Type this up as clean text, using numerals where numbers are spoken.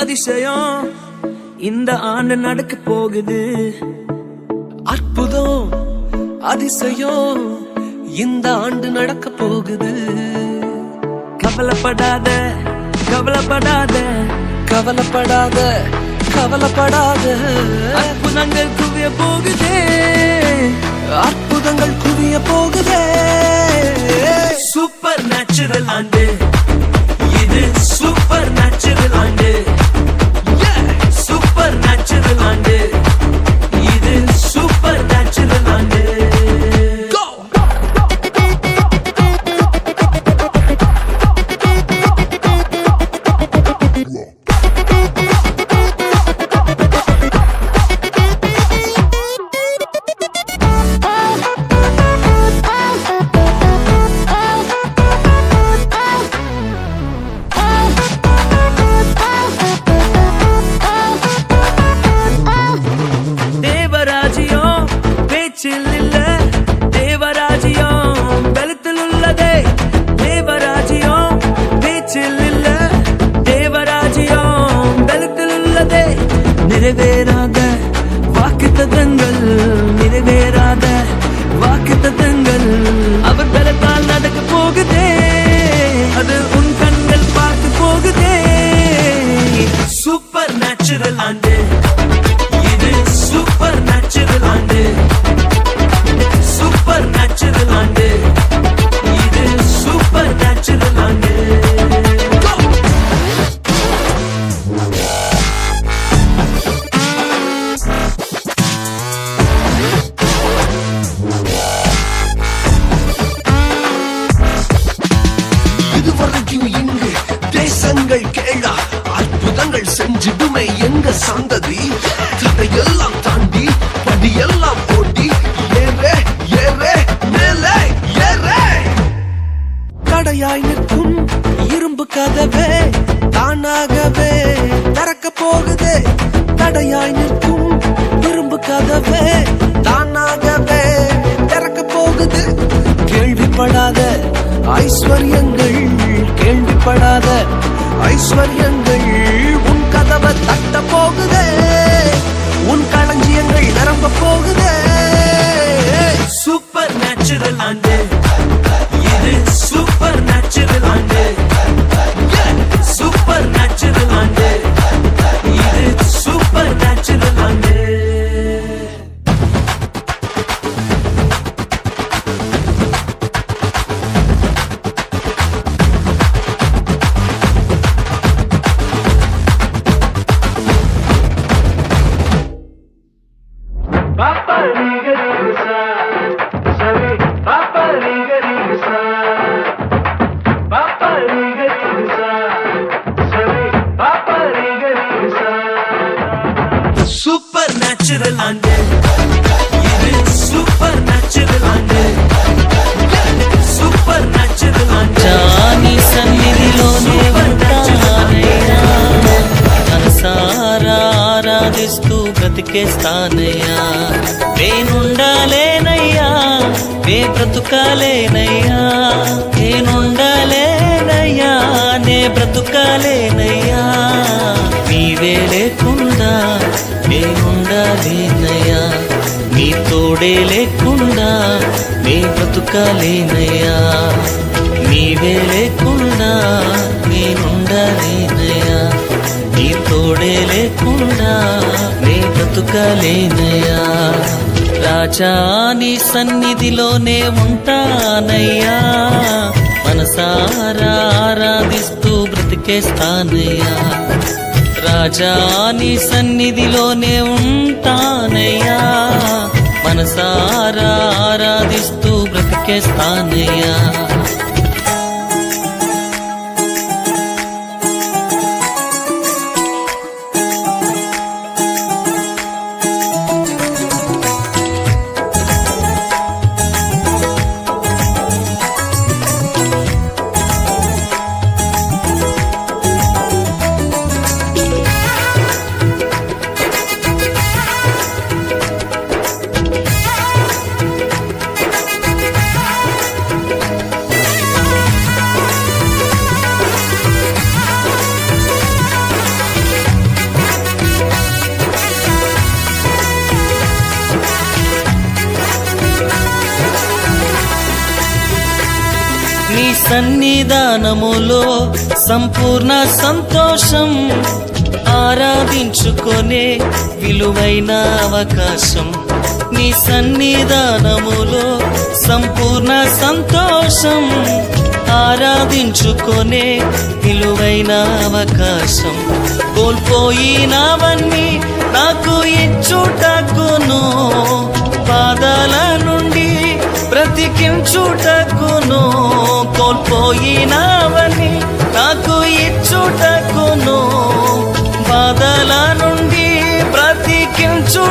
அதிசயம் இந்த ஆண்டு நடக்க போகுது. அற்புதம் அதிசயம் இந்த ஆண்டு நடக்க போகுது. கவலைப்படாத கவலைப்படாத கவலைப்படாத கவலைப்படாத, அற்புதங்கள் குவிய போகுதே, அற்புதங்கள் குவிய போகுதே. சூப்பர் நேச்சுரல் ஆண்டு இது, சூப்பர் நேச்சுரல் ஆண்டு, சூப்பர் நேச்சுரல் ஆண்டு இது, சூப்பர் நேச்சுரல் ஆண்டு. நிறைவேறாத வாக்குத்தத்தங்கள், நிறைவேறாத வாக்குத்தத்தங்கள் அவர் பலத்தால் நடக்க போகுதே, அது உன் கண்கள் பார்த்து போகுதே. சூப்பர் நேச்சுரல் ஆண்டு இது, சூப்பர் நேச்சுரல் ஆண்டு, சூப்பர் நேச்சுரல் ஆண்டு இது, சூப்பர் நேச்சுரல் ஆண்டு. இங்கு தேசங்கள் கேளா, அற்புதங்கள் செஞ்சிடுமே எங்க சந்ததி. தடையெல்லாம் தாண்டி படியெல்லாம் போட்டி, ஏறே ஏறே மேலே ஏறே. தடையாய் நிற்கும் இரும்பு கதவே தானாகவே திறக்க போகுதே. தடையாய் நிற்கும் இரும்பு கதவே தானாகவே திறக்க போகுது. கேள்விப்படாத ஐஸ்வர்யங்கள், கேள்விப்படாத ஐஸ்வர்யங்கள் உன் கதவை தட்ட போகுதே, உன் களஞ்சியங்கள் நிரம்ப போகுதே. சூப்பர் நேச்சுரல் ஆண்டு இது, சூப்பர் நேச்சுரல் ஆண்டு, சூப்பர் நேச்சுரல் ஆண்டு இது, சூப்பர் நேச்சுரல் ஆண்டு. சூப்பர் நேச்சுரல் ஆண்டு இது, சூப்பர் நேச்சுரல் ஆண்டு, சூப்பர் நேச்சுரல் ஆண்டு. జాని సన్నిధిలోనే ఉంటానయ్యా, మనసారా ఆరాధిస్తూ బ్రతికేస్తానయ్యా. నేనుండాలేనయ్యా, నే బ్రతుకాలేనయ్యా, నేనుండాలేనయ్యా, నే బ్రతుకాలేనయ్యా. నీవే లేకుండా నేనుండాలేనయ్యా, నీ తోడే లేకుండా నే బ్రతుకాలేనయ్యా. నీవే లేకుండా నేనుండాలేనయ్యా, నీ తోడే లేకుండా నే బ్రతుకాలేనయ్యా. రాజా నీ సన్నిధిలోనే ఉంటానయ్యా, మనసారా ఆరాధిస్తూ బ్రతికేస్తానయ్యా. రాజా నీ సన్నిధిలోనే ఉంటానయ్యా, మనసారా ఆరాధిస్తూ బ్రతికేస్తానయ్యా. సన్నిధానములో సంపూర్ణ సంతోషం, ఆరాధించుకొనే విలువైన అవకాశం. నీ సన్నిధానములో సంపూర్ణ సంతోషం, ఆరాధించుకొనే విలువైన అవకాశం. కోల్పోయినవన్నీ నాకు ఇచ్చుటకు